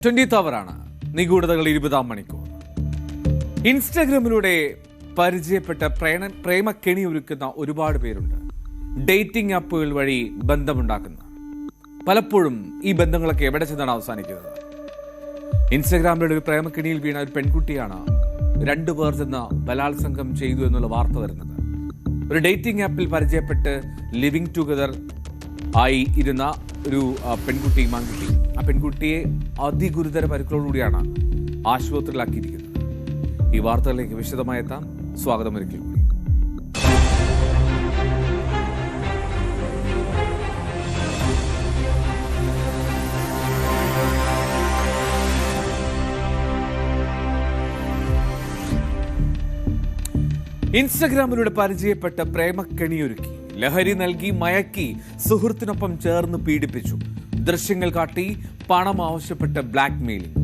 20th അവറാണ് നിഗൂഢതകൾ 20-ാം മണിക്കൂർ. ഇൻസ്റ്റാഗ്രാമിലൂടെ പരിചയപ്പെട്ട പ്രേമക്കെണി ഒരുക്കുന്ന ഒരുപാട് പേരുണ്ട്. ഡേറ്റിംഗ് ആപ്പുകൾ വഴി ബന്ധമുണ്ടാക്കുന്ന പലപ്പോഴും ഈ ബന്ധങ്ങളൊക്കെ എവിടെ ചെന്നാണ് അവസാനിക്കുന്നത്? ഇൻസ്റ്റാഗ്രാമിലൂടെ ഒരു പ്രേമക്കെണിയിൽ വീണ ഒരു പെൺകുട്ടിയാണ് 2 പേർ ചെന്ന് ബലാത്സംഗം ചെയ്തു എന്നുള്ള വാർത്ത വരുന്നത്. ഒരു ഡേറ്റിംഗ് ആപ്പിൽ പരിചയപ്പെട്ട് ലിവിങ് ടുഗദർ ആയി ഇരുന്ന ഒരു ആൺകുട്ടി ആ പെൺകുട്ടിയെ അതിഗുരുതര പരിക്കുകളോടുകൂടിയാണ് ആശുപത്രിയിലാക്കിയിരിക്കുന്നത്. ഈ വാർത്തകളിലേക്ക് വിശദമായി എത്താം. സ്വാഗതം ഒരിക്കൽ കൂടി. ഇൻസ്റ്റഗ്രാമിലൂടെ പരിചയപ്പെട്ട പ്രേമക്കെണിയൊരുക്കി, ലഹരി നൽകി മയക്കി, സുഹൃത്തിനൊപ്പം ചേർന്ന് പീഡിപ്പിച്ചു, ദൃശ്യങ്ങൾ കാട്ടി പണം ആവശ്യപ്പെട്ട് ബ്ലാക്ക് മെയിലിംഗ്.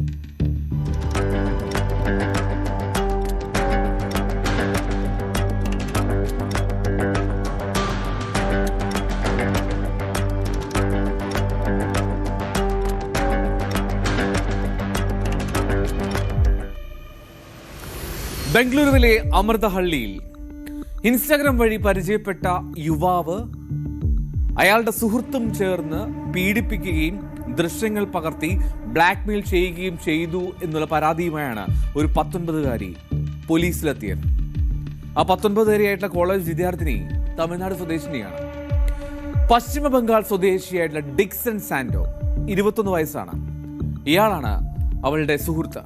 ബംഗളൂരുവിലെ അമൃതഹള്ളിയിൽ ഇൻസ്റ്റാഗ്രാം വഴി പരിചയപ്പെട്ട യുവാവ് അയാളുടെ സുഹൃത്തും ചേർന്ന് പീഡിപ്പിക്കുകയും ദൃശ്യങ്ങൾ പകർത്തി ബ്ലാക്ക്മെയിൽ ചെയ്യുകയും ചെയ്തു എന്നുള്ള പരാതിയുമായാണ് ഒരു 19-കാരി പോലീസിലെത്തിയത്. ആ 19-കാരിയായിട്ടുള്ള കോളേജ് വിദ്യാർത്ഥിനി തമിഴ്നാട് സ്വദേശിനിയാണ്. പശ്ചിമ ബംഗാൾ സ്വദേശിയായിട്ടുള്ള ഡിക്സൺ സാന്റോ, 21 വയസ്സാണ്. ഇയാളാണ് അവളുടെ സുഹൃത്ത്.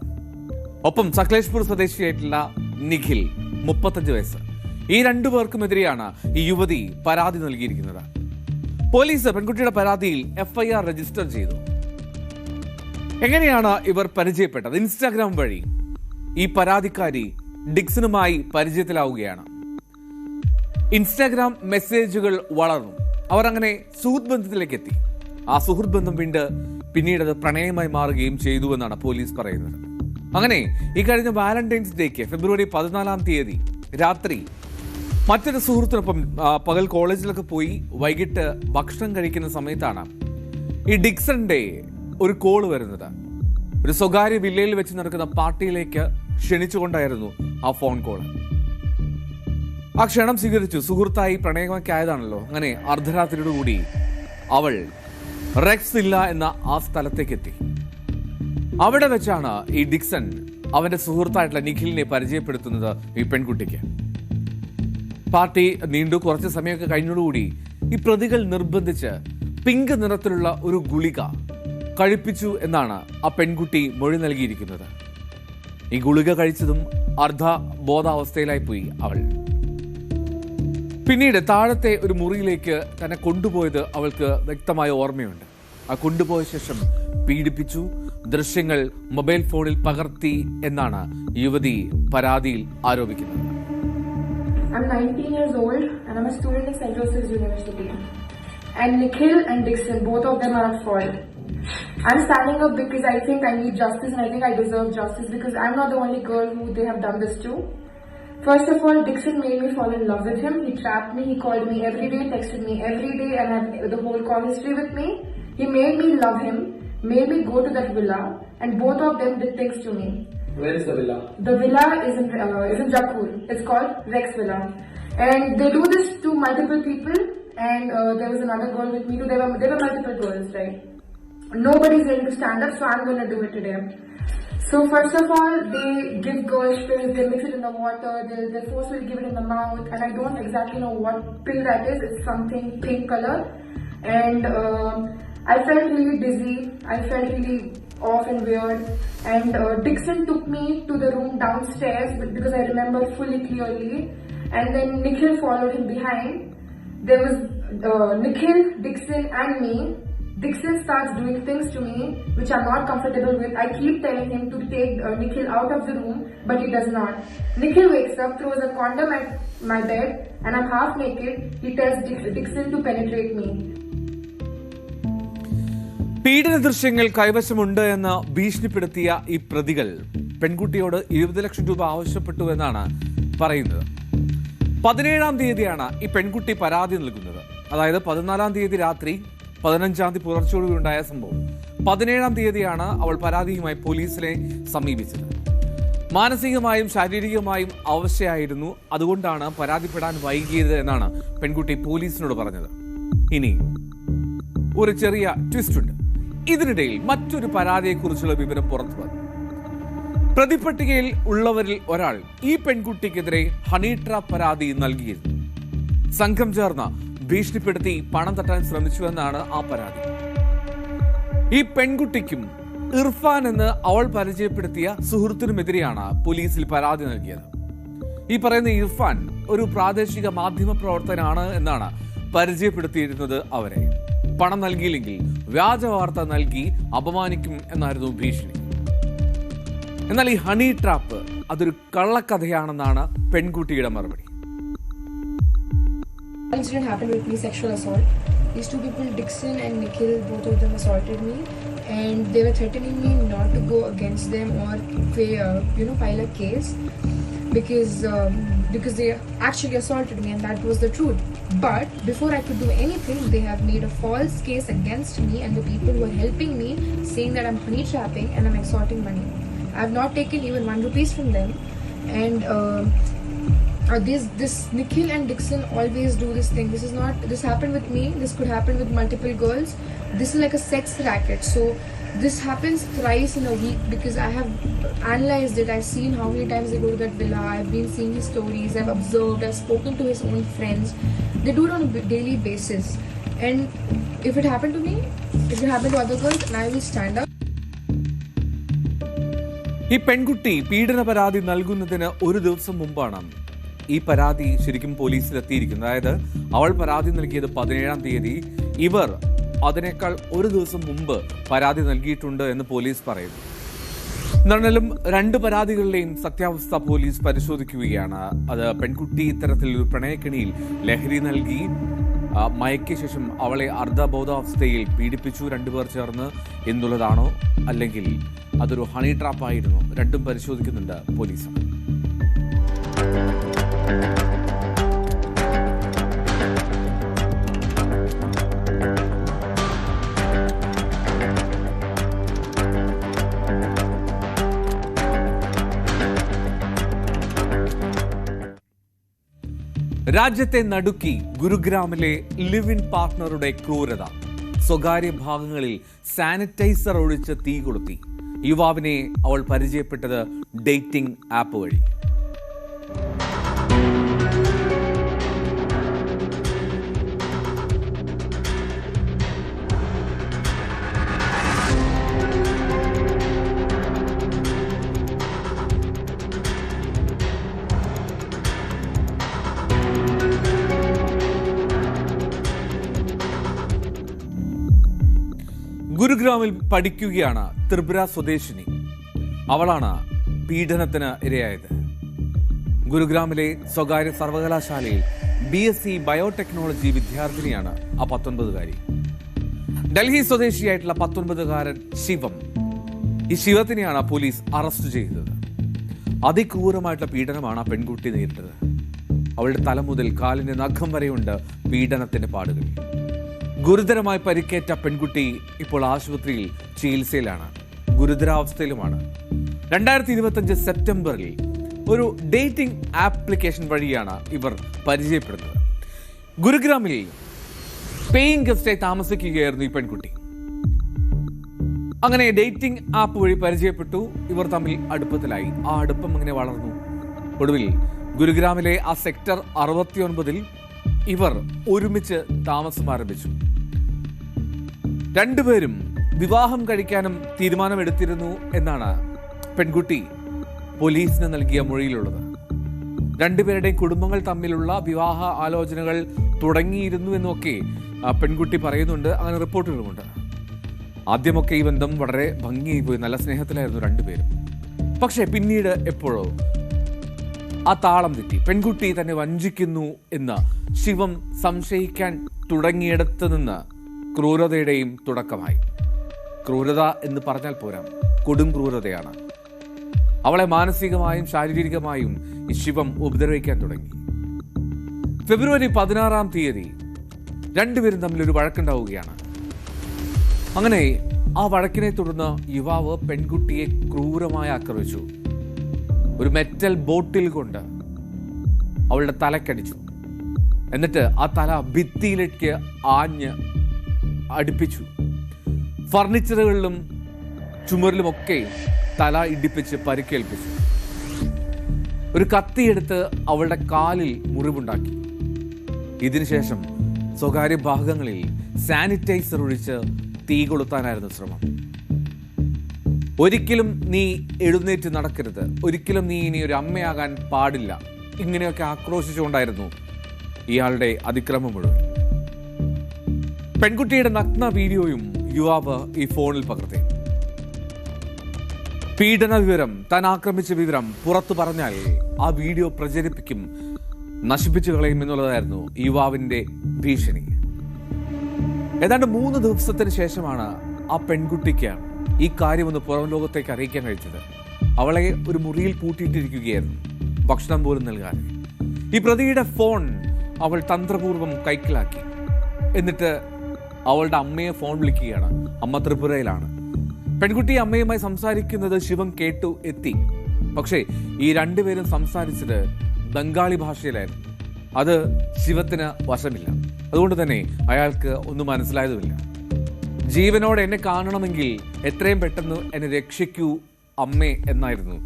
ഒപ്പം സക്ലേഷ്പൂർ സ്വദേശിയായിട്ടുള്ള നിഖിൽ, 35 വയസ്സ്. ഈ 2 പേർക്കുമെതിരെയാണ് ഈ യുവതി പരാതി നൽകിയിരിക്കുന്നത്. പോലീസ് പെൺകുട്ടിയുടെ പരാതിയിൽ FIR രജിസ്റ്റർ ചെയ്തു. എങ്ങനെയാണ് ഇവർ പരിചയപ്പെട്ടത്? ഇൻസ്റ്റാഗ്രാം വഴി ഈ പരാതിക്കാരി ഡിക്സണുമായി പരിചയത്തിലാവുകയാണ്. ഇൻസ്റ്റാഗ്രാം മെസ്സേജുകൾ വളർന്നു. അവർ അങ്ങനെ സുഹൃത്ത് ബന്ധത്തിലേക്ക് എത്തി. ആ സുഹൃത്ത് ബന്ധം പിന്നീട് അത് പ്രണയമായി മാറുകയും ചെയ്തു എന്നാണ് പോലീസ് പറയുന്നത്. അങ്ങനെ ഈ കഴിഞ്ഞ വാലന്റൈൻസ് ഡേക്ക് ഫെബ്രുവരി 14-ാം തീയതി രാത്രി മറ്റൊരു സുഹൃത്തിനൊപ്പം പകൽ കോളേജിലൊക്കെ പോയി വൈകിട്ട് ഭക്ഷണം കഴിക്കുന്ന സമയത്താണ് ഈ ഡിക്സന്റെ ഒരു കോള് വരുന്നത്. ഒരു സ്വകാര്യ വില്ലയിൽ വെച്ച് നടക്കുന്ന പാർട്ടിയിലേക്ക് ക്ഷണിച്ചുകൊണ്ടായിരുന്നു ആ ഫോൺ കോള്. ആ ക്ഷണം സ്വീകരിച്ചു. സുഹൃത്തായി പ്രണയമൊക്കെ ആയതാണല്ലോ. അങ്ങനെ അർദ്ധരാത്രിയോടുകൂടി അവൾ റെക്സ് വില്ല എന്ന ആ സ്ഥലത്തേക്ക് എത്തി. അവിടെ വെച്ചാണ് ഈ ഡിക്സൺ അവന്റെ സുഹൃത്തായിട്ടുള്ള നിഖിലിനെ പരിചയപ്പെടുത്തുന്നത് ഈ പെൺകുട്ടിക്ക്. പാർട്ടി നീണ്ടു. കുറച്ച് സമയമൊക്കെ കഴിഞ്ഞോടുകൂടി ഈ പ്രതികൾ നിർബന്ധിച്ച് പിങ്ക് നിറത്തിലുള്ള ഒരു ഗുളിക കഴിപ്പിച്ചു എന്നാണ് ആ പെൺകുട്ടി മൊഴി നൽകിയിരിക്കുന്നത്. ഈ ഗുളിക കഴിച്ചതും അർദ്ധബോധാവസ്ഥയിലായി പോയി അവൾ. പിന്നീട് താഴത്തെ ഒരു മുറിയിലേക്ക് തന്നെ കൊണ്ടുപോയത് അവൾക്ക് വ്യക്തമായ ഓർമ്മയുണ്ട്. ആ കൊണ്ടുപോയ ശേഷം പീഡിപ്പിച്ചു, ദൃശ്യങ്ങൾ മൊബൈൽ ഫോണിൽ പകർത്തി എന്നാണ് യുവതി പരാതിയിൽ ആരോപിക്കുന്നത്. I'm 19 years old and I'm a student in St. Joseph's University. And Nikhil and Dixon, both of them are at fault. I'm standing up because I think I need justice and I think I deserve justice because I'm not the only girl who they have done this to. First of all, Dixon made me fall in love with him. He trapped me, he called me every day, texted me every day and had the whole call history with me. He made me love him, made me go to that villa and both of them did things to me. Where is the villa? The villa is in Jaipur. It's called Rex Villa. And they do this to multiple people and there was another girl with me too. There were multiple girls, right? Nobody's ready to stand up, so I'm going to do it today. So first of all, they give girls pills, they mix it in the water, they forcefully give it in the mouth and I don't exactly know what pill that is. It's something pink color and I felt really dizzy, I felt really off and weird and Dixon took me to the room downstairs because I remember fully clearly and then Nikhil followed him behind. There was Nikhil, Dixon and me. Dixon starts doing things to me which I'm not comfortable with. I keep telling him to take Nikhil out of the room but he does not. Nikhil wakes up, throws a condom at my bed and I'm half naked. He tells Dixon to penetrate me. പീഡന ദൃശ്യങ്ങൾ കൈവശമുണ്ട് എന്ന് ഭീഷണിപ്പെടുത്തിയ ഈ പ്രതികൾ പെൺകുട്ടിയോട് 20 ലക്ഷം രൂപ ആവശ്യപ്പെട്ടു എന്നാണ് പറയുന്നത്. 17-ാം തീയതിയാണ് ഈ പെൺകുട്ടി പരാതി നൽകുന്നത്. അതായത് 14-ാം തീയതി രാത്രി 15-ാം തീയതി പുലർച്ചയോടുകൂടി ഉണ്ടായ സംഭവം. 17-ാം തീയതിയാണ് അവൾ പരാതിയുമായി പോലീസിനെ സമീപിച്ചത്. മാനസികമായും ശാരീരികമായും അവശയായിരുന്നു, അതുകൊണ്ടാണ് പരാതിപ്പെടാൻ വൈകിയത് എന്നാണ് പെൺകുട്ടി പോലീസിനോട് പറഞ്ഞത്. ഇനി ഒരു ചെറിയ ട്വിസ്റ്റ് ഉണ്ട്. ഇതിനിടയിൽ മറ്റൊരു പരാതിയെക്കുറിച്ചുള്ള വിവരം പുറത്തു വന്നു. പ്രതിപട്ടികയിൽ ഉള്ളവരിൽ ഒരാൾ ഈ പെൺകുട്ടിക്കെതിരെ ഹണി ട്രാപ്പ് പരാതി നൽകിയിരുന്നു. സംഘം ചേർന്ന് ഭീഷണിപ്പെടുത്തി പണം തട്ടാൻ ശ്രമിച്ചുവെന്നാണ് ആ പരാതി. ഈ പെൺകുട്ടിക്കും ഇർഫാൻ എന്ന് അവൾ പരിചയപ്പെടുത്തിയ സുഹൃത്തിനുമെതിരെയാണ് പോലീസിൽ പരാതി നൽകിയത്. ഈ പറയുന്ന ഇർഫാൻ ഒരു പ്രാദേശിക മാധ്യമ പ്രവർത്തകനാണ് എന്നാണ് പരിചയപ്പെടുത്തിയിരുന്നത് അവരെ. പണം നൽകിയില്ലെങ്കിൽ വ്യാജ വാർത്ത നൽകി അപമാനിക്കും എന്നായിരുന്നു ഭീഷണി. എന്നാൽ ഈ ഹണി ട്രാപ്പ് അതൊരു കള്ളക്കഥയാണെന്നാണ് പെൺകുട്ടിയുടെ മറുപടി. Incident happened with me, sexual assault. These two people, Dixon and Nikhil, both of them assaulted me, and they were threatening me not to go against them or file a case because they actually assaulted me, and that was the truth. But before I could do anything, they have made a false case against me and the people who are helping me, saying that I'm honey trapping and I'm extorting money. I have not taken even 1 rupee from them, and this Nikhil and Dixon always do this thing. This happened with me. This could happen with multiple girls. This is like a sex racket. So this happens thrice in a week because I have analyzed it. I've seen how many times they go to that villa. I've been seeing his stories. I've observed. I've spoken to his own friends. They do it on a daily basis. And if it happened to me, if it happened to other girls, then I will stand up. ഈ പെൺകുട്ടി പീഡന പരാതി നൽകുന്നതിന് ഒരു ദിവസം മുമ്പാണ് ഈ പരാതി ശരിക്കും പോലീസിലെത്തിയിരിക്കുന്നത്. അതായത് അവൾ പരാതി നൽകിയത് 17-ാം തീയതി, ഇവർ അതിനേക്കാൾ ഒരു ദിവസം മുമ്പ് പരാതി നൽകിയിട്ടുണ്ട് എന്ന് പോലീസ് പറയുന്നു. എന്നാലും 2 പരാതികളിലെയും സത്യാവസ്ഥ പോലീസ് പരിശോധിക്കുകയാണ്. അത് പെൺകുട്ടി ഇത്തരത്തിലൊരു പ്രണയക്കെണിയിൽ ലഹരി നൽകി മയക്കിയ ശേഷം അവളെ അർദ്ധബോധാവസ്ഥയിൽ പീഡിപ്പിച്ചു 2 പേർ ചേർന്ന് എന്നുള്ളതാണോ, അല്ലെങ്കിൽ അതൊരു ഹണി ട്രാപ്പായിരുന്നു? രണ്ടും പരിശോധിക്കുന്നുണ്ട് പോലീസ്. രാജ്യത്തെ നടുക്കി ഗുരുഗ്രാമിലെ ലിവ് ഇൻ പാർട്ട്ണറുടെ ക്രൂരത. സ്വകാര്യ ഭാഗങ്ങളിൽ സാനിറ്റൈസർ ഒഴിച്ച് തീ കൊളുത്തി. യുവാവിനെ അവൾ പരിചയപ്പെട്ടത് ഡേറ്റിംഗ് ആപ്പ് വഴി. ഗുരുഗ്രാമിൽ പഠിക്കുകയാണ് ത്രിപുര സ്വദേശിനി. അവളാണ് പീഡനത്തിന് ഇരയായത്. ഗുരുഗ്രാമിലെ സ്വകാര്യ സർവകലാശാലയിൽ BSc ബയോടെക്നോളജി വിദ്യാർത്ഥിനിയാണ് ആ 19-കാരി. ഡൽഹി സ്വദേശിയായിട്ടുള്ള 19-കാരൻ ശിവം. ഈ ശിവത്തിനെയാണ് പോലീസ് അറസ്റ്റ് ചെയ്തത്. അതിക്രൂരമായിട്ടുള്ള പീഡനമാണ് ആ പെൺകുട്ടി നേരിട്ടത്. അവളുടെ തല മുതൽ കാലിന്റെ നഖം വരെയുണ്ട് പീഡനത്തിന്റെ പാടുകൾ. ഗുരുതരമായി പരിക്കേറ്റ പെൺകുട്ടി ഇപ്പോൾ ആശുപത്രിയിൽ ചികിത്സയിലാണ്, ഗുരുതരാവസ്ഥയിലുമാണ്. 2025 സെപ്റ്റംബറിൽ ഒരു ഡേറ്റിംഗ് ആപ്ലിക്കേഷൻ വഴിയാണ് ഇവർ പരിചയപ്പെടുന്നത്. ഗുരുഗ്രാമിൽ പേയിങ് ഗസ്റ്റായി താമസിക്കുകയായിരുന്നു ഈ പെൺകുട്ടി. അങ്ങനെ ഡേറ്റിംഗ് ആപ്പ് വഴി പരിചയപ്പെട്ടു. ഇവർ തമ്മിൽ അടുപ്പത്തിലായി. ആ അടുപ്പം അങ്ങനെ വളർന്നു. ഒടുവിൽ ഗുരുഗ്രാമിലെ ആ സെക്ടർ 69-ൽ ഇവർ ഒരുമിച്ച് താമസം ആരംഭിച്ചു. 2 പേരും വിവാഹം കഴിക്കാനും തീരുമാനമെടുത്തിരുന്നു എന്നാണ് പെൺകുട്ടി പോലീസിന് നൽകിയ മൊഴിയിലുള്ളത്. 2 പേരുടെയും കുടുംബങ്ങൾ തമ്മിലുള്ള വിവാഹ ആലോചനകൾ തുടങ്ങിയിരുന്നു എന്നൊക്കെ പെൺകുട്ടി പറയുന്നുണ്ട്. അങ്ങനെ റിപ്പോർട്ടുകളുമുണ്ട്. ആദ്യമൊക്കെ ഈ ബന്ധം വളരെ ഭംഗിയായി പോയി, നല്ല സ്നേഹത്തിലായിരുന്നു 2 പേരും. പക്ഷെ പിന്നീട് എപ്പോഴോ ആ താളം തെറ്റി. പെൺകുട്ടി തന്നെ വഞ്ചിക്കുന്നു എന്ന് ശിവം സംശയിക്കാൻ തുടങ്ങിയിടത്ത് നിന്ന് ക്രൂരതയുടെയും തുടക്കമായി. ക്രൂരത എന്ന് പറഞ്ഞാൽ പോരാ, കൊടും ക്രൂരതയാണ്. അവളെ മാനസികമായും ശാരീരികമായും ഈ ശിവം ഉപദ്രവിക്കാൻ തുടങ്ങി. ഫെബ്രുവരി 16-ാം തീയതി 2 പേരും തമ്മിൽ ഒരു വഴക്കുണ്ടാവുകയാണ്. അങ്ങനെ ആ വഴക്കിനെ തുടർന്ന് യുവാവ് പെൺകുട്ടിയെ ക്രൂരമായി ആക്രമിച്ചു. ഒരു മെറ്റൽ ബോട്ടിൽ കൊണ്ട് അവളുടെ തലക്കടിച്ചു. എന്നിട്ട് ആ തല ഭിത്തിയിലേക്ക് ആഞ്ഞ് അടുപ്പിച്ചു. ഫർണിച്ചറുകളിലും ചുമരിലുമൊക്കെ തല ഇടിപ്പിച്ച് പരിക്കേൽപ്പിച്ചു. ഒരു കത്തിയെടുത്ത് അവളുടെ കാലിൽ മുറിവുണ്ടാക്കി. ഇതിനുശേഷം സ്വകാര്യ ഭാഗങ്ങളിൽ സാനിറ്റൈസർ ഒഴിച്ച് തീ കൊളുത്താനായിരുന്നു ശ്രമം. ഒരിക്കലും നീ എഴുന്നേറ്റ് നടക്കരുത്, ഒരിക്കലും നീ ഇനി ഒരു അമ്മയാകാൻ പാടില്ല, ഇങ്ങനെയൊക്കെ ആക്രോശിച്ചുകൊണ്ടായിരുന്നു ഇയാളുടെ അതിക്രമം മുഴുവൻ. പെൺകുട്ടിയുടെ നഗ്ന വീഡിയോയും യുവാവ് ഈ ഫോണിൽ പകർത്തി. പീഡന വിവരം, താൻ ആക്രമിച്ച വിവരം പുറത്തു പറഞ്ഞാൽ ആ വീഡിയോ പ്രചരിപ്പിക്കും, നശിപ്പിച്ചു കളയും എന്നുള്ളതായിരുന്നു യുവാവിന്റെ ഭീഷണി. ഏതാണ്ട് 3 ദിവസത്തിന് ശേഷമാണ് ആ പെൺകുട്ടിക്ക് ഈ കാര്യമൊന്ന് പുറം ലോകത്തേക്ക് അറിയിക്കാൻ കഴിച്ചത്. അവളെ ഒരു മുറിയിൽ പൂട്ടിയിട്ടിരിക്കുകയായിരുന്നു, ഭക്ഷണം പോലും നൽകാതെ. ഈ പ്രതിയുടെ ഫോൺ അവൾ തന്ത്രപൂർവ്വം കൈക്കലാക്കി. എന്നിട്ട് അവളുടെ അമ്മയെ ഫോൺ വിളിക്കുകയാണ്. അമ്മ ത്രിപുരയിലാണ്. പെൺകുട്ടി അമ്മയുമായി സംസാരിക്കുന്നത് ശിവം കേട്ടു എത്തി. പക്ഷേ ഈ രണ്ടുപേരും സംസാരിച്ചത് ബംഗാളി ഭാഷയിലായിരുന്നു. അത് ശിവത്തിന് വശമില്ല. അതുകൊണ്ട് തന്നെ അയാൾക്ക് ഒന്നും മനസ്സിലായതുമില്ല. ജീവനോടെ എന്നെ കാണണമെങ്കിൽ എത്രയും പെട്ടെന്ന് എന്നെ രക്ഷിക്കൂ അമ്മേ എന്നായിരുന്നു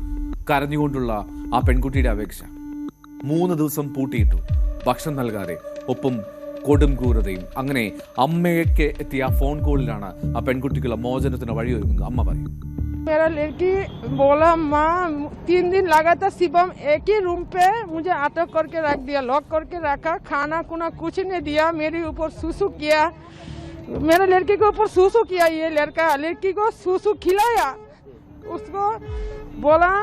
കരഞ്ഞുകൊണ്ടുള്ള ആ പെൺകുട്ടിയുടെ അപേക്ഷ. 3 ദിവസം പൂട്ടിയിട്ടു, ഭക്ഷണം നൽകാതെ, ഒപ്പം കൊടും ക്രൂരതയും. അങ്ങനെ അമ്മയ്ക്ക് എത്തിയ ആ ഫോൺ കോളിലാണ് ആ പെൺകുട്ടിക്കുള്ള മോചനത്തിന് വഴിയൊരുങ്ങുന്നത്. അമ്മ പറയും, मेरा लड़की बोला माँ 3 दिन लगा था शिवम एक ही रूम पे मुझे अटक करके रख दिया, लॉक करके रखा, खाना खुना कुछ नहीं दिया, मेरे ऊपर सूसू किया, मेरे लड़की के ऊपर सूसू किया। ये लड़की को सूसू खिलाया, उसको बोला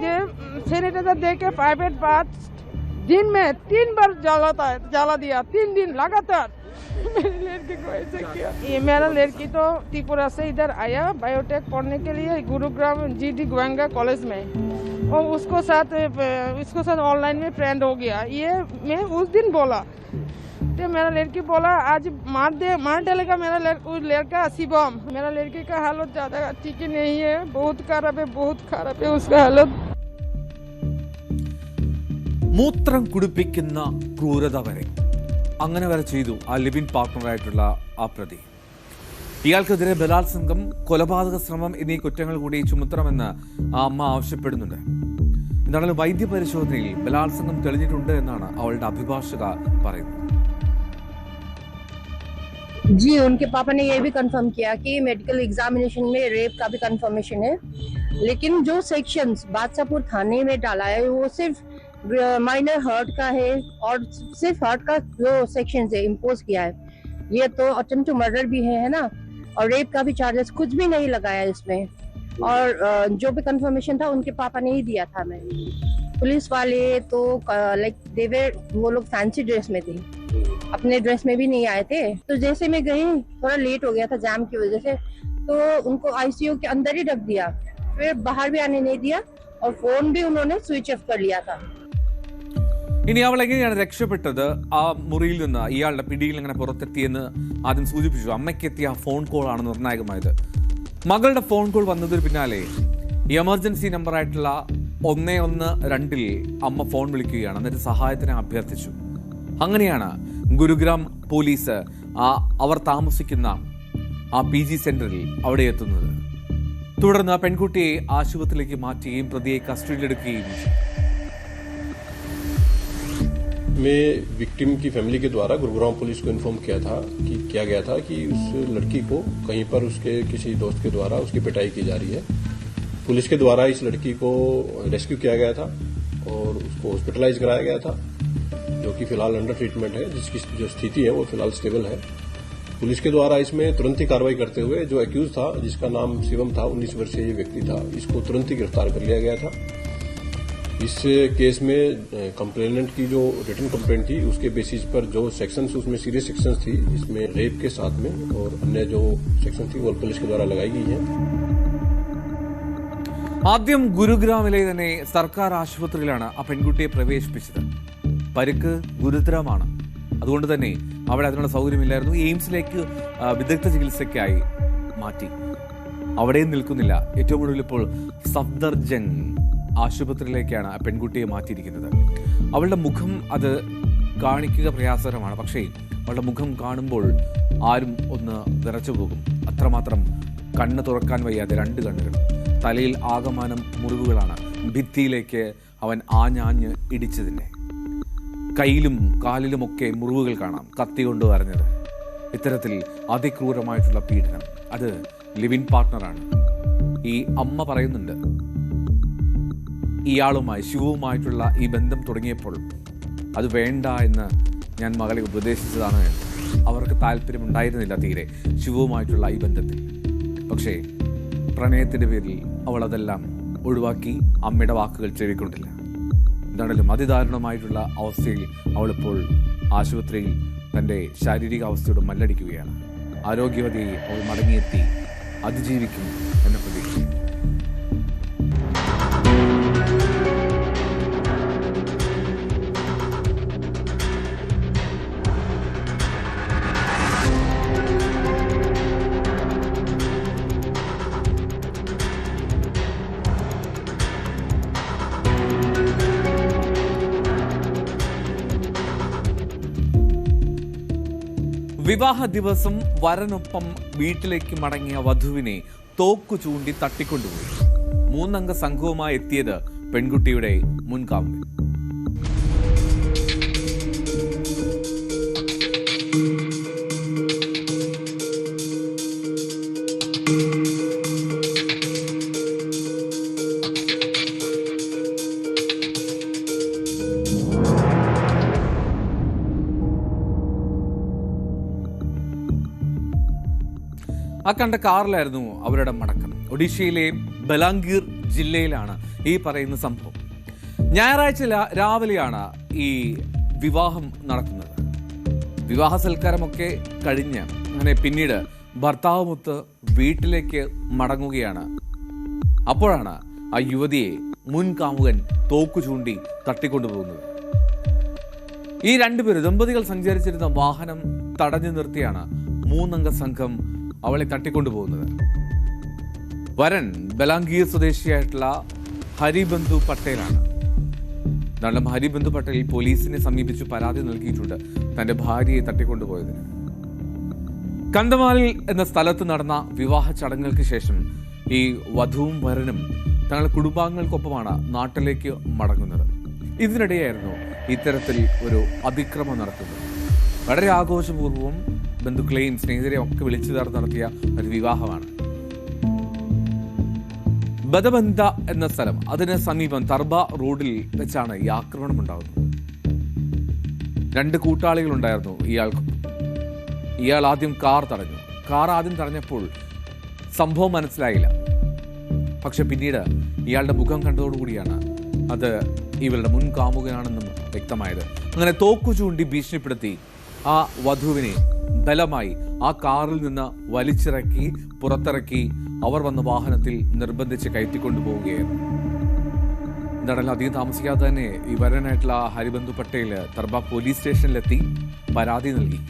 ये सैनिटाइजर दे के प्राइवेट बात दिन में 3 बार जला दिया, 3 दिन लगातार मेरी लड़की को ऐसे किया। ये मेरा लड़की तो त्रिपुरा से इधर आया बायोटेक पढ़ने के लिए गुरुग्राम GD गोयंगा कॉलेज में, और उसको साथ ऑनलाइन में फ्रेंड हो गया। ये मैं उस दिन बोला तो मेरा लड़की बोला आज मार डालेगा मेरा लड़का शिवम। मेरा लड़की का हालत ज़्यादा ठीक ही नहीं है, बहुत खराब है उसका हालत। മൂത്രം കുടിപ്പിക്കുന്ന ക്രൂരത വരെ, അങ്ങനെ വരെ ചെയ്തു ആ ലിവിൻ പാർട്ട്ണറായിട്ടുള്ള ആ പ്രതി. ഇയാൾക്കെതിരെ ബലാത്സംഗം, കൊലപാതക ശ്രമം എന്നീ കുറ്റങ്ങൾ കൂടി ചുമത്തണമെന്ന് ആ അമ്മ ആവശ്യപ്പെടുന്നുണ്ട്. എന്തായാലും വൈദ്യപരിശോധനയിൽ ബലാത്സംഗം തെളിഞ്ഞിട്ടുണ്ട് എന്നാണ് അവളുടെ അഭിഭാഷക പറയുന്നത്. जी, उनके पापा ने ये भी कंफर्म किया कि मेडिकल एग्जामिनेशन में रेप का भी कंफर्मेशन है, लेकिन जो सेक्शंस बादशाहपुर थाने में डाला है वो सिर्फ माइनर हर्ट का है, और सिर्फ हर्ट का जो सेक्शन है इम्पोज किया है। ये तो अटेम्प्ट टू मर्डर भी है ना, और रेप का भी चार्जेस कुछ भी नहीं लगाया इसमें। और जो भी कंफर्मेशन था उनके पापा ने ही दिया था। मैं पुलिस वाले तो लाइक वो लोग फैंसी ड्रेस में थे, अपने ड्रेस में भी नहीं आए थे। तो जैसे मैं गई, थोड़ा लेट हो गया था जाम की वजह से, तो उनको ICU के अंदर ही रख दिया, फिर बाहर भी आने नहीं दिया, और फोन भी उन्होंने स्विच ऑफ कर लिया था। ഇനി അവൾ എങ്ങനെയാണ് രക്ഷപ്പെട്ടത്? ആ മുറിയിൽ നിന്ന് ഇയാളുടെ പിടിയിൽ എങ്ങനെ പുറത്തെത്തിയെന്ന് ആദ്യം സൂചിപ്പിച്ചു. അമ്മയ്ക്കെത്തിയ ആ ഫോൺ കോൾ ആണ് നിർണായകമായത്. മകളുടെ ഫോൺ കോൾ വന്നതിന് പിന്നാലെ എമർജൻസി നമ്പറായിട്ടുള്ള 112 അമ്മ ഫോൺ വിളിക്കുകയാണ്. എന്നിട്ട് സഹായത്തിനെ അഭ്യർത്ഥിച്ചു. അങ്ങനെയാണ് ഗുരുഗ്രാം പോലീസ് അവർ താമസിക്കുന്ന ആ PG സെന്ററിൽ അവിടെ എത്തുന്നത്. തുടർന്ന് ആ പെൺകുട്ടിയെ ആശുപത്രിയിലേക്ക് മാറ്റുകയും പ്രതിയെ കസ്റ്റഡിയിലെടുക്കുകയും ചെയ്തു. में विक्टिम की फैमिली के द्वारा गुरुग्राम पुलिस को इन्फॉर्म किया गया था कि उस लड़की को कहीं पर उसके किसी दोस्त के द्वारा उसकी पिटाई की जा रही है। पुलिस के द्वारा इस लड़की को रेस्क्यू किया गया था और उसको हॉस्पिटलाइज कराया गया था, जो कि फिलहाल अंडर ट्रीटमेंट है, जिसकी जो स्थिति है वो फिलहाल स्टेबल है। पुलिस के द्वारा इसमें तुरंत ही कार्रवाई करते हुए जो एक्यूज था, जिसका नाम शिवम था, 19 वर्षीय ये व्यक्ति था, इसको तुरंत ही गिरफ्तार कर लिया गया था। इस केस में कंप्लेनेंट की जो रिटन कंप्लेंट थी उसके बेसिस पर जो सेक्शंस, उसमें सीरियस सेक्शंस थी, इसमें रेप के साथ में और अन्य जो सेक्शन थी वो पुलिस के द्वारा लगाई गई है। ആദ്യം ഗുരുഗ്രാമിലെ തന്നെ സർക്കാർ ആശുപത്രിയിലാണ് ആ പെൺകുട്ടിയെ പ്രവേശിപ്പിച്ചത്. പരിക്ക് ഗുരുതരമാണ്, അതുകൊണ്ട് തന്നെ അവിടെ അതിനുള്ള സൗകര്യമില്ലായിരുന്നു. എയിംസിലേക്ക് വിദഗ്ധ ചികിത്സയ്ക്കായി മാറ്റി. അവിടെയും നിൽക്കുന്നില്ല. ഏറ്റവും ഒടുവിൽ ഇപ്പോൾ സഫ്ദർജംഗ് ആശുപത്രിയിലേക്കാണ് ആ പെൺകുട്ടിയെ മാറ്റിയിരിക്കുന്നത്. അവളുടെ മുഖം അത് കാണിക്കുക പ്രയാസകരമാണ്. പക്ഷേ അവളുടെ മുഖം കാണുമ്പോൾ ആരും ഒന്ന് വിറച്ചു പോകും. അത്രമാത്രം കണ്ണ് തുറക്കാൻ വയ്യാതെ 2 കണ്ണുകൾ. തലയിൽ ആകമാനം മുറിവുകളാണ്. ഭിത്തിയിലേക്ക് അവൻ ആഞ്ഞാഞ്ഞ് ഇടിച്ചതിൻ്റെ. കയ്യിലും കാലിലുമൊക്കെ മുറിവുകൾ കാണാം, കത്തി കൊണ്ട് വരഞ്ഞത്. ഇത്തരത്തിൽ അതിക്രൂരമായിട്ടുള്ള പീഡനം. അത് ലിവിൻ പാർട്ട്ണറാണ്. ഈ അമ്മ പറയുന്നുണ്ട്, ഇയാളുമായി ശിവുവുമായിട്ടുള്ള ഈ ബന്ധം തുടങ്ങിയപ്പോൾ അത് വേണ്ട എന്ന് ഞാൻ മകളെ ഉപദേശിച്ചതാണ്. അവർക്ക് താല്പര്യമുണ്ടായിരുന്നില്ല തീരെ ശിവുവുമായിട്ടുള്ള ഈ ബന്ധത്തിൽ. പക്ഷേ പ്രണയത്തിൻ്റെ പേരിൽ അവൾ അതെല്ലാം ഒഴിവാക്കി അമ്മയുടെ വാക്കുകൾ ചെവിക്കൊണ്ടില്ല. എന്താണെങ്കിലും അതിദാരുണമായിട്ടുള്ള അവസ്ഥയിൽ അവളിപ്പോൾ ആശുപത്രിയിൽ തൻ്റെ ശാരീരിക അവസ്ഥയോട് മല്ലടിക്കുകയാണ്. ആരോഗ്യവതിയെ അവൾ മടങ്ങിയെത്തി അതിജീവിക്കും എന്ന പ്രതീക്ഷ. വിവാഹ ദിവസം വരനൊപ്പം വീട്ടിലേക്ക് മടങ്ങിയ വധുവിനെ തോക്കു ചൂണ്ടി തട്ടിക്കൊണ്ടുപോയി. 3 അംഗ സംഘവുമായി എത്തിയത് പെൺകുട്ടിയുടെ മുൻകാമുകൻ. ആ കണ്ട കാറിലായിരുന്നു അവരുടെ മടക്കം. ഒഡീഷയിലെ ബലാംഗീർ ജില്ലയിലാണ് ഈ പറയുന്ന സംഭവം. ഞായറാഴ്ച രാവിലെയാണ് ഈ വിവാഹം നടക്കുന്നത്. വിവാഹ സൽക്കാരമൊക്കെ കഴിഞ്ഞ് അങ്ങനെ പിന്നീട് ഭർത്താവുമൊത്ത് വീട്ടിലേക്ക് മടങ്ങുകയാണ്. അപ്പോഴാണ് ആ യുവതിയെ മുൻ കാമുകൻ തോക്കു ചൂണ്ടി തട്ടിക്കൊണ്ടുപോകുന്നത്. ഈ 2 പേര് ദമ്പതികൾ സഞ്ചരിച്ചിരുന്ന വാഹനം തടഞ്ഞു നിർത്തിയാണ് 3 അംഗ സംഘം അവളെ തട്ടിക്കൊണ്ടുപോകുന്നത്. വരൻ ബലാംഗീർ സ്വദേശിയായിട്ടുള്ള ഹരിബന്ധു പട്ടേലാണ്. എന്നാലും ഹരിബന്ധു പട്ടേൽ പോലീസിനെ സമീപിച്ച് പരാതി നൽകിയിട്ടുണ്ട് തന്റെ ഭാര്യയെ തട്ടിക്കൊണ്ടുപോയതിന്. കന്തമാലിൽ എന്ന സ്ഥലത്ത് നടന്ന വിവാഹ ചടങ്ങുകൾക്ക് ശേഷം ഈ വധുവും വരനും തങ്ങളുടെ കുടുംബാംഗങ്ങൾക്കൊപ്പമാണ് നാട്ടിലേക്ക് മടങ്ങുന്നത്. ഇതിനിടെയായിരുന്നു ഇത്തരത്തിൽ ഒരു അതിക്രമം നടത്തുന്നത്. വളരെ ആഘോഷപൂർവ്വം ബന്ധുക്കളെയും സ്നേഹിതരെയും ഒക്കെ വിളിച്ചു ചേർത്ത് നടത്തിയ ഒരു വിവാഹമാണ്. ബദബന്ധ എന്ന സ്ഥലം, അതിന് സമീപം തർബ റോഡിൽ വെച്ചാണ് ഈ ആക്രമണം ഉണ്ടാകുന്നത്. 2 കൂട്ടാളികളുണ്ടായിരുന്നു ഇയാൾക്ക്. ഇയാൾ ആദ്യം കാർ തടഞ്ഞു. കാർ ആദ്യം തടഞ്ഞപ്പോൾ സംഭവം മനസ്സിലായില്ല. പക്ഷെ പിന്നീട് ഇയാളുടെ മുഖം കണ്ടതോടുകൂടിയാണ് അത് ഇവരുടെ മുൻ കാമുകനാണെന്നും വ്യക്തമായത്. അങ്ങനെ തോക്കു ചൂണ്ടി ഭീഷണിപ്പെടുത്തി ആ വധുവിനെ ബലമായി ആ കാറിൽ നിന്ന് വലിച്ചിറക്കി പുറത്തിറക്കി അവർ വന്ന വാഹനത്തിൽ നിർബന്ധിച്ച് കയറ്റിക്കൊണ്ടുപോവുകയായിരുന്നു. എന്താണല്ലോ അധികം താമസിക്കാതെ തന്നെ ഈ വരനായിട്ടുള്ള ഹരിബന്ധു പട്ടേൽ തർബ പോലീസ് സ്റ്റേഷനിലെത്തി പരാതി നൽകി.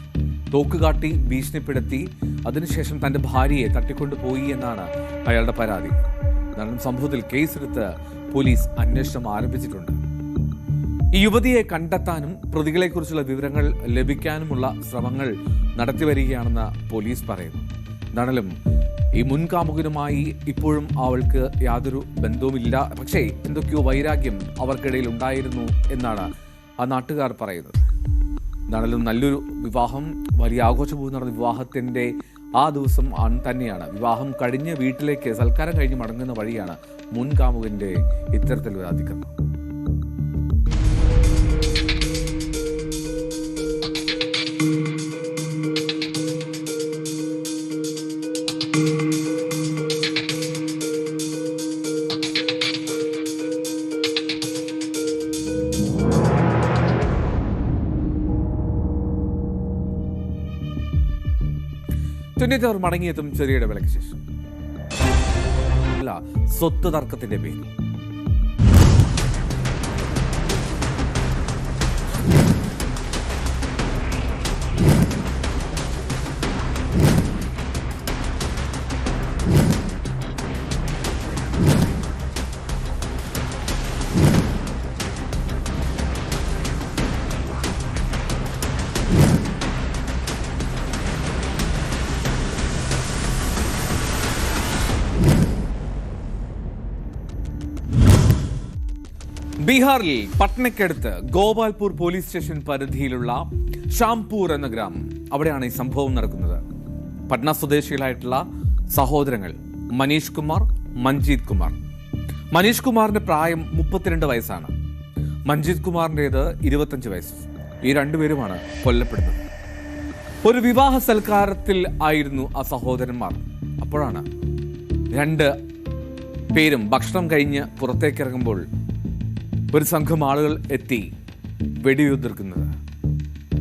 തോക്ക് കാട്ടി ഭീഷണിപ്പെടുത്തി അതിനുശേഷം തന്റെ ഭാര്യയെ തട്ടിക്കൊണ്ടുപോയി എന്നാണ് അയാളുടെ പരാതി. എന്നാലും സംഭവത്തിൽ കേസെടുത്ത് പോലീസ് അന്വേഷണം ആരംഭിച്ചിട്ടുണ്ട്. ഈ യുവതിയെ കണ്ടെത്താനും പ്രതികളെക്കുറിച്ചുള്ള വിവരങ്ങൾ ലഭിക്കാനുമുള്ള ശ്രമങ്ങൾ നടത്തിവരികയാണെന്ന് പോലീസ് പറയുന്നു. എന്താണെങ്കിലും ഈ മുൻകാമുകനുമായി ഇപ്പോഴും അവൾക്ക് യാതൊരു ബന്ധവുമില്ല. പക്ഷേ എന്തൊക്കെയോ വൈരാഗ്യം അവർക്കിടയിൽ ഉണ്ടായിരുന്നു എന്നാണ് ആ നാട്ടുകാർ പറയുന്നത്. എന്താണെങ്കിലും നല്ലൊരു വിവാഹം, വലിയ ആഘോഷപൂർവ്വം നടന്ന വിവാഹത്തിൻ്റെ ആ ദിവസം തന്നെയാണ് വിവാഹം കഴിഞ്ഞ് വീട്ടിലേക്ക് സൽക്കാരം കഴിഞ്ഞ് മടങ്ങുന്ന വഴിയാണ് മുൻകാമുകൻ്റെ ഇത്തരത്തിലൊരു അതിക്രമം. അവർ മടങ്ങിയെത്തും ചെറിയ ഇടവേളയ്ക്ക് ശേഷം. അല്ല, സ്വത്ത് തർക്കത്തിന്റെ പേരിൽ ബീഹാറിൽ പട്നയ്ക്കടുത്ത് ഗോപാൽപൂർ പോലീസ് സ്റ്റേഷൻ പരിധിയിലുള്ള ഷാംപൂർ എന്ന ഗ്രാമം, അവിടെയാണ് ഈ സംഭവം നടക്കുന്നത്. പട്ന സ്വദേശികളായിട്ടുള്ള സഹോദരങ്ങൾ മനീഷ് കുമാർ, മഞ്ജീത് കുമാർ. മനീഷ് കുമാറിന്റെ പ്രായം 32 വയസ്സാണ്. മഞ്ജീത് കുമാറിൻ്റേത് 25 വയസ്സ്. ഈ രണ്ടുപേരുമാണ് കൊല്ലപ്പെടുന്നത്. ഒരു വിവാഹ സൽക്കാരത്തിൽ ആയിരുന്നു ആ സഹോദരന്മാർ. അപ്പോഴാണ് രണ്ട് പേരും ഭക്ഷണം കഴിഞ്ഞ് പുറത്തേക്കിറങ്ങുമ്പോൾ ഒരു സംഘം ആളുകൾ എത്തി വെടിയുതിർക്കുന്നത്.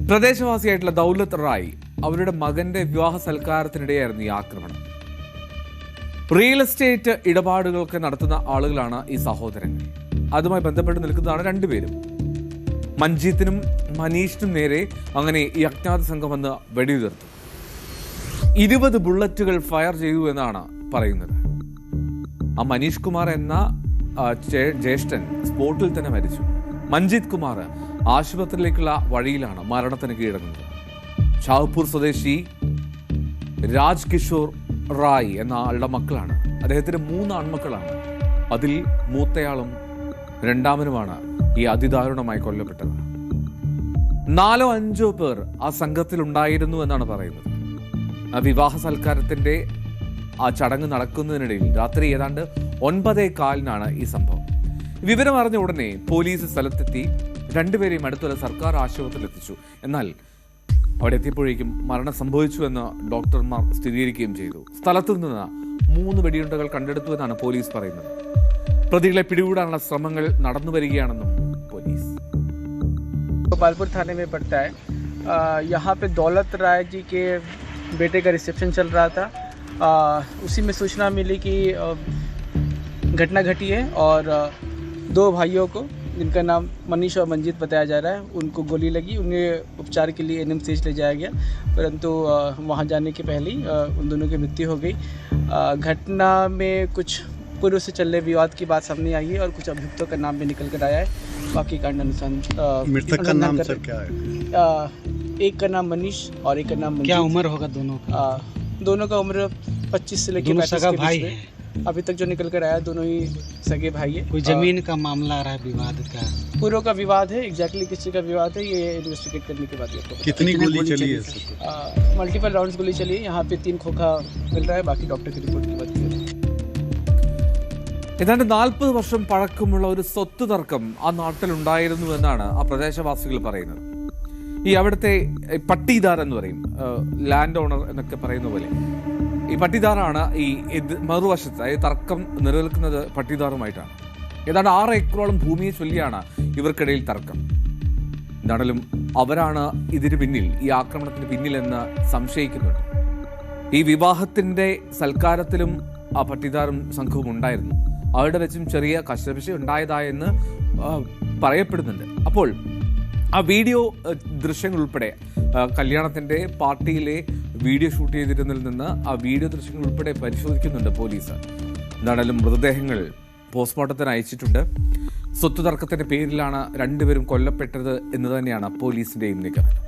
പ്രദേശവാസിയായിട്ടുള്ള ദൗലത്ത് റായ്, അവരുടെ മകന്റെ വിവാഹ സൽക്കാരത്തിനിടെയായിരുന്നു ഈ ആക്രമണം. റിയൽ എസ്റ്റേറ്റ് ഇടപാടുകളൊക്കെ നടത്തുന്ന ആളുകളാണ് ഈ സഹോദരങ്ങൾ. അതുമായി ബന്ധപ്പെട്ട് നിൽക്കുന്നതാണ് രണ്ടുപേരും. മഞ്ജീത്തിനും മനീഷിനും നേരെ അങ്ങനെ ഈ അജ്ഞാത സംഘം വന്ന് വെടിയുതിർത്തു. 20 ബുള്ളറ്റുകൾ ഫയർ ചെയ്തു എന്നാണ് പറയുന്നത്. ആ മനീഷ് കുമാർ എന്ന ജ്യേഷ്ഠൻ സ്പോട്ടിൽ തന്നെ മരിച്ചു. മഞ്ജീത് കുമാർ ആശുപത്രിയിലേക്കുള്ള വഴിയിലാണ് മരണത്തിന് കീഴടങ്ങുന്നത്. ഷാഹ്പൂർ സ്വദേശി രാജ് കിഷോർ റായ് എന്ന ആളുടെ മക്കളാണ്. അദ്ദേഹത്തിന് 3 ആൺമക്കളാണ്. അതിൽ മൂത്തയാളും രണ്ടാമനുമാണ് ഈ അതിദാരുണമായി കൊല്ലപ്പെട്ടത്. 4-5 പേർ ആ സംഘത്തിൽ ഉണ്ടായിരുന്നു എന്നാണ് പറയുന്നത്. ആ വിവാഹ സൽക്കാരത്തിന്റെ ആ ചടങ്ങ് നടക്കുന്നതിനിടയിൽ രാത്രി ഏതാണ്ട് 9:15 ഈ സംഭവം. വിവരം അറിഞ്ഞ ഉടനെ പോലീസ് സ്ഥലത്തെത്തി രണ്ടുപേരെയും അടുത്തുള്ള സർക്കാർ ആശുപത്രിയിൽ എത്തിച്ചു. എന്നാൽ അവിടെ എത്തിയപ്പോഴേക്കും മരണം സംഭവിച്ചുവെന്ന് ഡോക്ടർമാർ സ്ഥിരീകരിക്കുകയും ചെയ്തു. സ്ഥലത്തു നിന്ന് 3 വെടിയുണ്ടകൾ കണ്ടെടുത്തു എന്നാണ് പോലീസ് പറയുന്നത്. പ്രതികളെ പിടികൂടാനുള്ള ശ്രമങ്ങൾ നടന്നു വരികയാണെന്നും പോലീസ്. गोपालपुर थाने में पड़ता है। यहाँ पे दौलत राय जी के बेटे का रिसेप्शन चल रहा था। उसी में सूचना मिली कि घटना घटी है और 2 भाइयों को, जिनका नाम मनीष और मंजीत बताया जा रहा है, उनको गोली लगी। उन्हें उपचार के लिए NMCH ले जाया गया, परंतु वहाँ जाने के पहले ही उन दोनों की मृत्यु हो गई। घटना में कुछ पूर्व से चल रहे विवाद की बात सामने आई है और कुछ अभियुक्तों का नाम भी निकल कर आया है। बाकी कांड अनुसार मृतक का नाम सर क्या है? एक का नाम मनीष और एक का नाम मंजीत। क्या उम्र होगा दोनों का? दोनों का उम्र 25 से लेकर 35 के बीच में। अभी तक जो निकल कर आया दोनों ही सगे भाई है। कोई जमीन का मामला आ रहा है, विवाद का? पूर्व का विवाद है। एग्जैक्टली किस चीज़ का विवाद है ये इन्वेस्टिगेट करने के बाद ये आपको कितनी गोली चली है? मल्टीपल राउंड्स गोली चली है। यहाँ पे 3 खोखा मिल रहा है। बाकी डॉक्टर की रिपोर्ट की बात करें। ഏതാണ്ട് 40 വർഷം പഴക്കമുള്ള ഒരു സ്വത്ത് തർക്കം ആ നാട്ടിലുണ്ടായിരുന്നു എന്നാണ് ആ പ്രദേശവാസികൾ പറയുന്നത്. ഈ അവിടുത്തെ പട്ടീദാർ എന്ന് പറയും, ലാൻഡ് ഓണർ എന്നൊക്കെ പറയുന്ന പോലെ ഈ പട്ടീദാറാണ് ഈ മറുവശത്ത്, അതായത് തർക്കം നിലനിൽക്കുന്നത് പട്ടീദാറുമായിട്ടാണ്. ഏതാണ്ട് 6 ഏക്കറോളം ഭൂമിയെ ചൊല്ലിയാണ് ഇവർക്കിടയിൽ തർക്കം. എന്താണെങ്കിലും അവരാണ് ഇതിന് പിന്നിൽ, ഈ ആക്രമണത്തിന് പിന്നിലെന്ന് സംശയിക്കുന്നുണ്ട്. ഈ വിവാഹത്തിന്റെ സൽക്കാരത്തിലും ആ പട്ടീദാറും സംഘവും ഉണ്ടായിരുന്നു. അവരുടെ വെച്ചും ചെറിയ കശപിശ ഉണ്ടായതായെന്ന് പറയപ്പെടുന്നുണ്ട്. അപ്പോൾ ആ വീഡിയോ ദൃശ്യങ്ങൾ ഉൾപ്പെടെ, കല്യാണത്തിന്റെ പാർട്ടിയിലെ വീഡിയോ ഷൂട്ട് ചെയ്തിരുന്നതിൽ നിന്ന് ആ വീഡിയോ ദൃശ്യങ്ങൾ ഉൾപ്പെടെ പരിശോധിക്കുന്നുണ്ട് പോലീസ്. എന്താണെങ്കിലും മൃതദേഹങ്ങൾ പോസ്റ്റ്മോർട്ടത്തിന് അയച്ചിട്ടുണ്ട്. സ്വത്ത് തർക്കത്തിന്റെ പേരിലാണ് രണ്ടുപേരും കൊല്ലപ്പെട്ടത് എന്ന് തന്നെയാണ് പോലീസിന്റെയും നിഗമനം.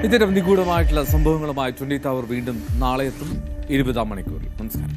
ഇത്തരം നിഗൂഢമായിട്ടുള്ള സംഭവങ്ങളുമായി 24 വീണ്ടും നാളെ എത്തും 20 മണിക്കൂറിൽ. നമസ്കാരം.